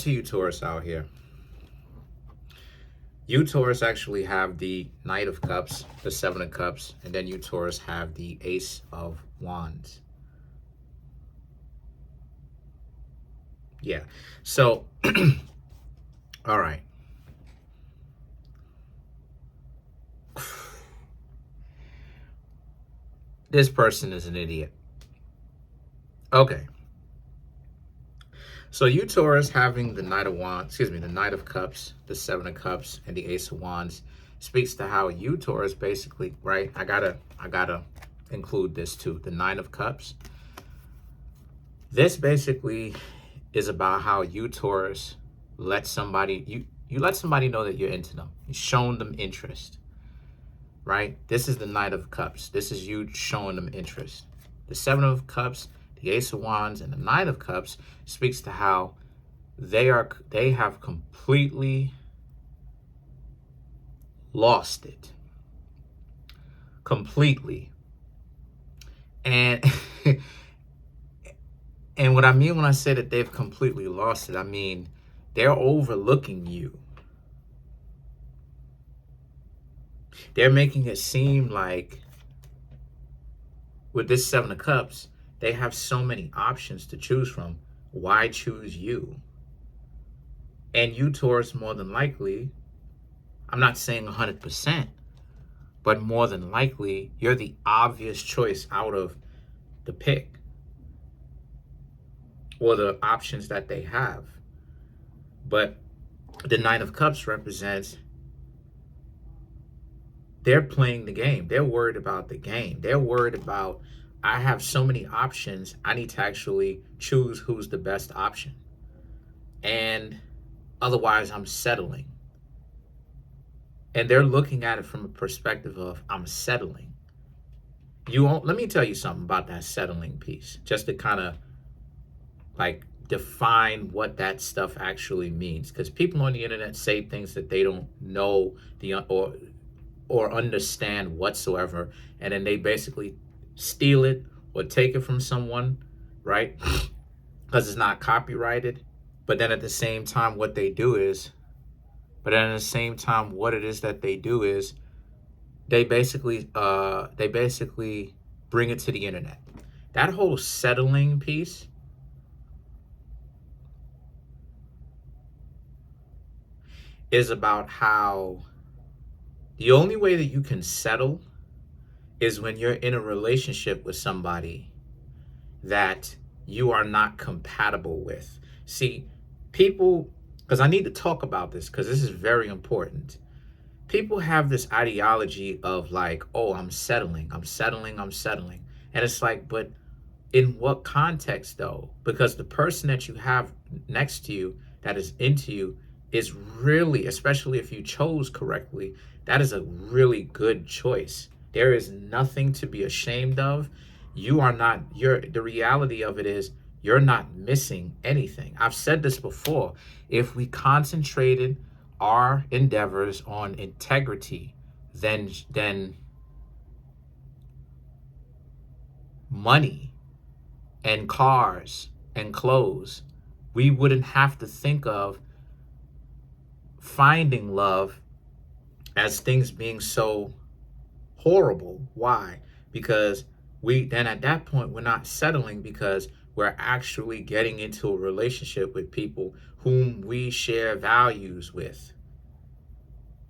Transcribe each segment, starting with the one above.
To you Taurus out here. You Taurus actually have the Knight of Cups, the Seven of Cups, and then you Taurus have the Ace of Wands. Yeah. So, all right. This person is an idiot. Okay. So you Taurus having the Knight of Wands, the Knight of Cups, the Seven of Cups, and the Ace of Wands speaks to how you Taurus basically, right? I gotta include this too. The Nine of Cups. This basically is about how you Taurus let somebody you let somebody know that you're into them. You've shown them interest. Right? This is the Knight of Cups. This is you showing them interest. The Seven of Cups, the Ace of Wands, and the Knight of Cups speaks to how they have completely lost it. Completely. And and what I mean when I say that they've completely lost it, I mean they're overlooking you. They're making it seem like with this Seven of Cups, they have so many options to choose from. Why choose you? And you, Taurus, more than likely, I'm not saying 100%, but more than likely, you're the obvious choice out of the pick or the options that they have. But the Nine of Cups represents they're playing the game. They're worried about the game. They're worried about, I have so many options. I need to actually choose who's the best option. And otherwise, I'm settling. And they're looking at it from a perspective of, I'm settling. Let me tell you something about that settling piece, just to kind of like define what that stuff actually means. Because people on the internet say things that they don't know or understand whatsoever, and then they basically steal it or take it from someone, right? Because it's not copyrighted. But then at the same time, what it is that they do is they basically bring it to the internet. That whole settling piece is about how the only way that you can settle is when you're in a relationship with somebody that you are not compatible with. See, people, because I need to talk about this because this is very important. People have this ideology of like, oh, I'm settling. And it's like, but in what context though? Because the person that you have next to you that is into you is really, especially if you chose correctly, that is a really good choice. There is nothing to be ashamed of. The reality of it is you're not missing anything. I've said this before. If we concentrated our endeavors on integrity, then money and cars and clothes, we wouldn't have to think of finding love as things being so horrible. Why? Because then at that point, we're not settling because we're actually getting into a relationship with people whom we share values with.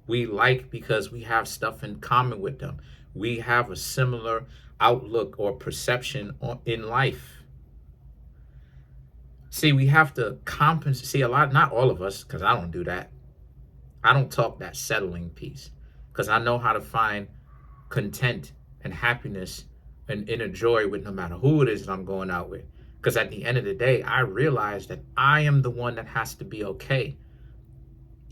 We like because we have stuff in common with them. We have a similar outlook or perception in life. See, we have to compensate. See, not all of us, because I don't do that. I don't talk that settling piece because I know how to find content and happiness and inner joy with no matter who it is that I'm going out with. Because at the end of the day, I realize that I am the one that has to be okay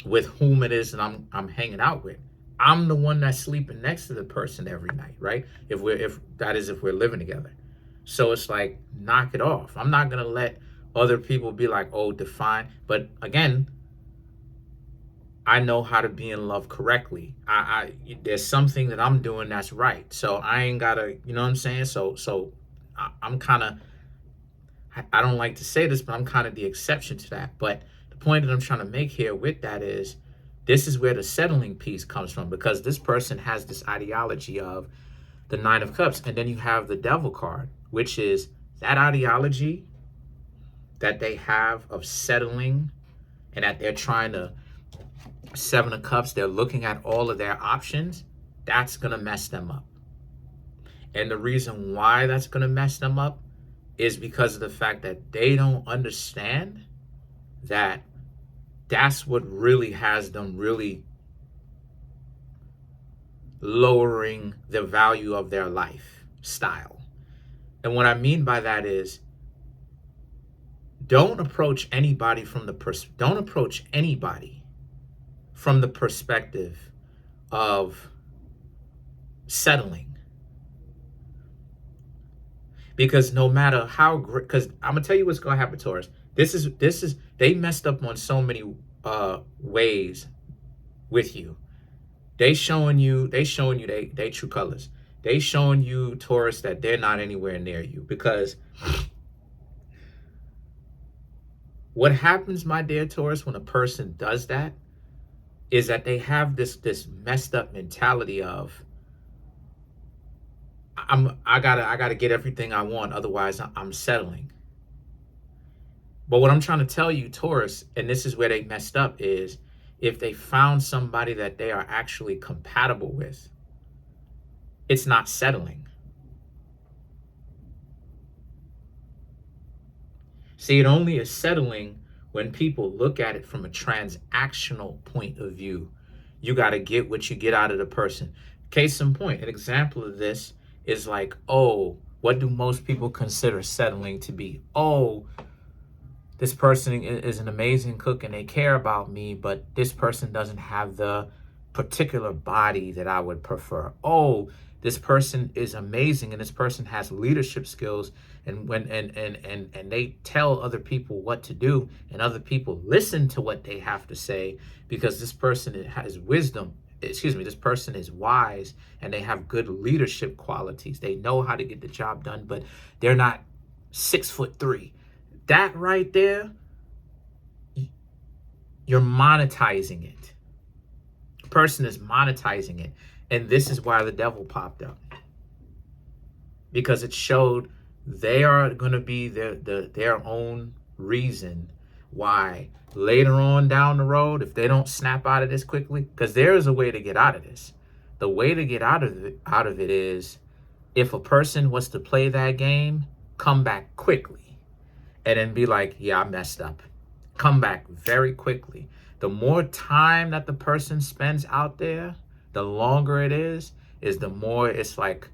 with whom it is that I'm hanging out with. I'm the one that's sleeping next to the person every night, right? If we're living together. So it's like, knock it off. I'm not gonna let other people be like, oh, define. But again, I know how to be in love correctly. There's something that I'm doing that's right. So I ain't gotta, you know what I'm saying? So I'm kind of, I don't like to say this, but I'm kind of the exception to that. But the point that I'm trying to make here with that is, this is where the settling piece comes from, because this person has this ideology of the Nine of Cups, and then you have the Devil card, which is that ideology that they have of settling, and that they're trying to, Seven of Cups, they're looking at all of their options. That's going to mess them up. And the reason why that's going to mess them up is because of the fact that they don't understand that that's what really has them really lowering the value of their lifestyle. And what I mean by that is, don't approach anybody from the perspective of settling. Because no matter how great, because I'm gonna tell you what's gonna happen, Taurus. This is they messed up on so many ways with you. They showing you they true colors. They showing you, Taurus, that they're not anywhere near you. Because what happens, my dear Taurus, when a person does that is that they have this messed up mentality of, I gotta get everything I want, otherwise I'm settling. But what I'm trying to tell you, Taurus, and this is where they messed up, is if they found somebody that they are actually compatible with, it's not settling. See, it only is settling when people look at it from a transactional point of view. You got to get what you get out of the person. Case in point, an example of this is like, oh, what do most people consider settling to be? Oh, this person is an amazing cook and they care about me, but this person doesn't have the particular body that I would prefer. Oh, this person is amazing and this person has leadership skills, and and they tell other people what to do, and other people listen to what they have to say because this person has wisdom. This person is wise and they have good leadership qualities. They know how to get the job done, but they're not 6'3". That right there, you're monetizing it. The person is monetizing it. And this is why the Devil popped up. Because it showed they are going to be their own reason why later on down the road, if they don't snap out of this quickly, because there is a way to get out of this. The way to get out of it is, if a person was to play that game, come back quickly and then be like, yeah, I messed up. Come back very quickly. The more time that the person spends out there, the longer it is the more it's like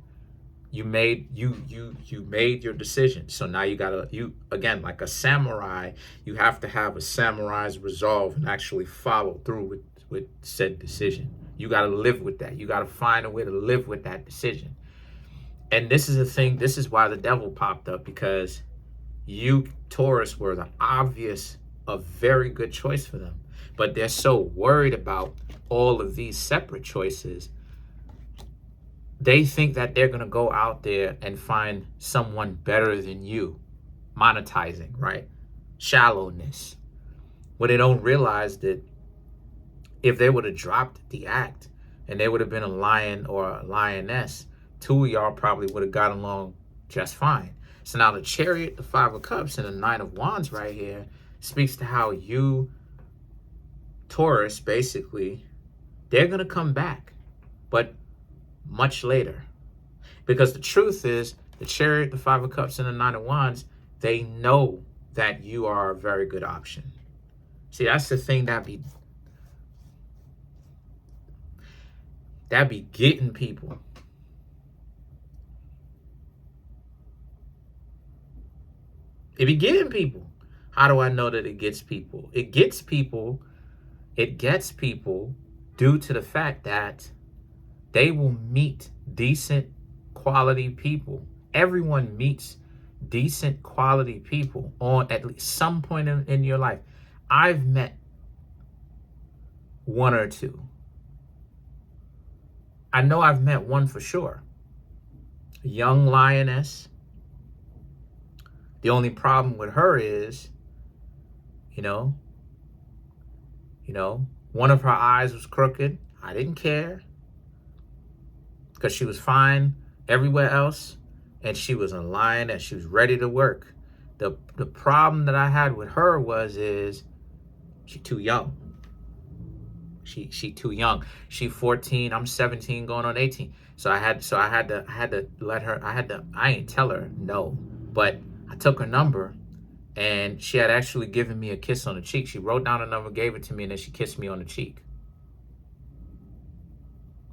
you made your decision. So now you again, like a samurai, you have to have a samurai's resolve and actually follow through with said decision. You got to live with that. You got to find a way to live with that decision. And this is the thing, this is why the Devil popped up, because you, Taurus, were the obvious, a very good choice for them. But they're so worried about all of these separate choices, they think that they're going to go out there and find someone better than you. Monetizing, right? Shallowness. When they don't realize that if they would have dropped the act and they would have been a lion or a lioness, two of y'all probably would have got along just fine. So now the Chariot, the Five of Cups, and the Nine of Wands right here speaks to how you, Taurus, basically, they're going to come back, but much later. Because the truth is, the Chariot, the Five of Cups, and the Nine of Wands, they know that you are a very good option. See, that's the thing that be getting people. It be getting people. How do I know that it gets people? It gets people due to the fact that they will meet decent quality people. Everyone meets decent quality people on at least some point in your life. I've met one or two. I know I've met one for sure. A young lioness. The only problem with her is, One of her eyes was crooked. I didn't care because she was fine everywhere else, and she was a lioness. She was ready to work. The problem that I had with her is she too young. She too young. She 14. I'm 17, going on 18. So I had to let her. I ain't tell her no, but I took her number, and she had actually given me a kiss on the cheek. She wrote down a number, gave it to me, and then she kissed me on the cheek.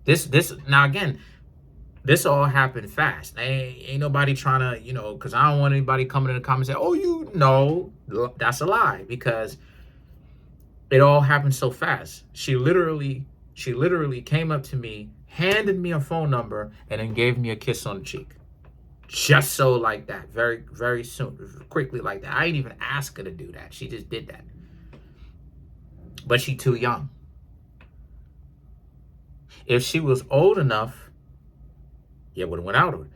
This now again, this all happened fast. Ain't nobody trying to, because I don't want anybody coming in the comments and say, oh, that's a lie, because it all happened so fast. She literally came up to me, handed me a phone number, and then gave me a kiss on the cheek. Just so like that, very, very soon, quickly like that. I didn't even ask her to do that. She just did that. But she too young. If she was old enough, yeah, would have went out with her.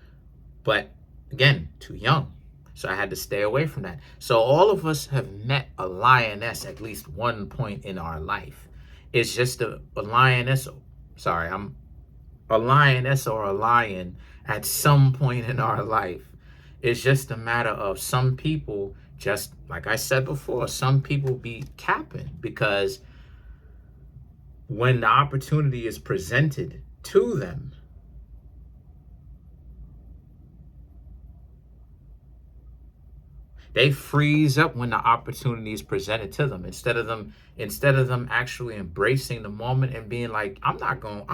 But again, too young. So I had to stay away from that. So all of us have met a lioness at least one point in our life. It's just a lioness. Sorry, I'm a lioness or a lion at some point in our life. It's just a matter of some people, just like I said before, some people be capping, because when the opportunity is presented to them, they freeze up when the opportunity is presented to them, instead of them actually embracing the moment and being like, I'm not gonna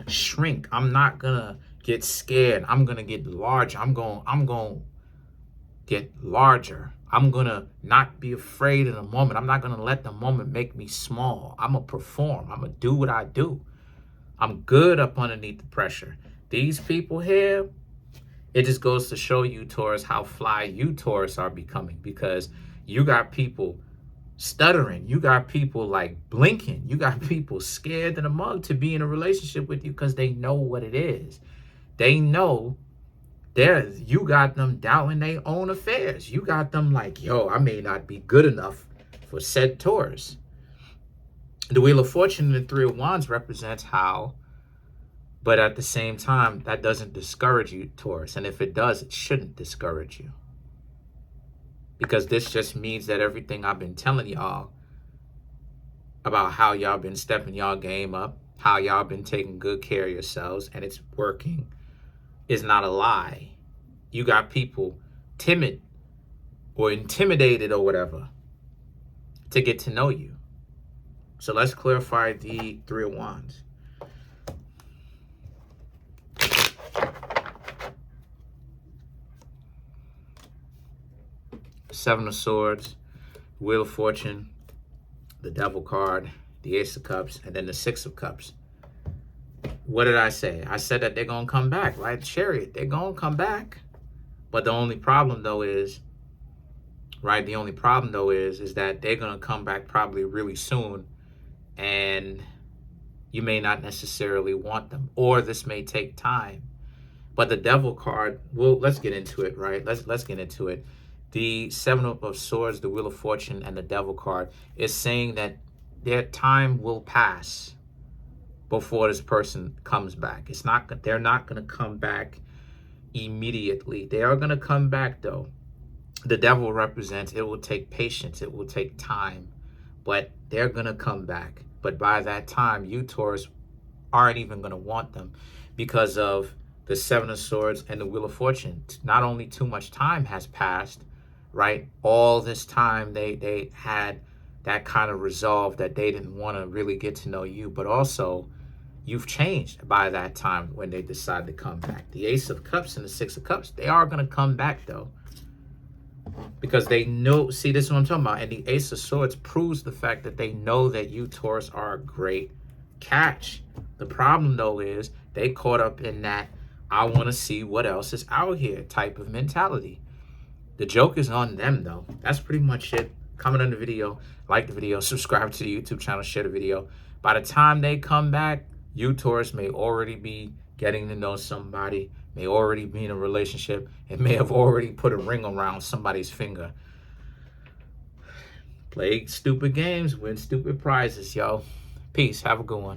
shrink. I'm not gonna get scared. I'm gonna get larger. I'm gonna get larger. I'm gonna not be afraid of the moment. I'm not gonna let the moment make me small. I'm gonna perform. I'm gonna do what I do. I'm good up underneath the pressure. These people here, it just goes to show you, Taurus, how fly you, Taurus, are becoming, because you got people stuttering. You got people like blinking. You got people scared to the mug to be in a relationship with you because they know what it is. They know you got them doubting their own affairs. You got them like, yo, I may not be good enough for said Taurus. The Wheel of Fortune and the Three of Wands represents how, but at the same time, that doesn't discourage you, Taurus. And if it does, it shouldn't discourage you. Because this just means that everything I've been telling y'all about how y'all been stepping y'all game up, how y'all been taking good care of yourselves, and it's working, is not a lie. You got people timid or intimidated or whatever to get to know you. So let's clarify the Three of Wands. Seven of Swords, Wheel of Fortune, the Devil card, the Ace of Cups, and then the Six of Cups. What did I say? I said that they're going to come back, right? Chariot, they're going to come back. But the only problem, though, is, right, the only problem, though, is that they're going to come back probably really soon, and you may not necessarily want them, or this may take time. But the Devil card, well, let's get into it, right? Let's get into it. The Seven of Swords, the Wheel of Fortune, and the Devil card is saying that their time will pass before this person comes back. They're not going to come back immediately. They are going to come back, though. The Devil represents it will take patience. It will take time. But they're going to come back. But by that time, you, Taurus, aren't even going to want them because of the Seven of Swords and the Wheel of Fortune. Not only too much time has passed, right? All this time they had that kind of resolve that they didn't want to really get to know you, but also you've changed by that time when they decide to come back. The Ace of Cups and the Six of Cups, they are going to come back, though, because they know, see, this is what I'm talking about. And the Ace of Swords proves the fact that they know that you, Taurus, are a great catch. The problem, though, is they caught up in that I want to see what else is out here type of mentality. The joke is on them, though. That's pretty much it. Comment on the video, like the video, subscribe to the YouTube channel, share the video. By the time they come back, you, Taurus, may already be getting to know somebody, may already be in a relationship, and may have already put a ring around somebody's finger. Play stupid games, win stupid prizes, yo. Peace. Have a good one.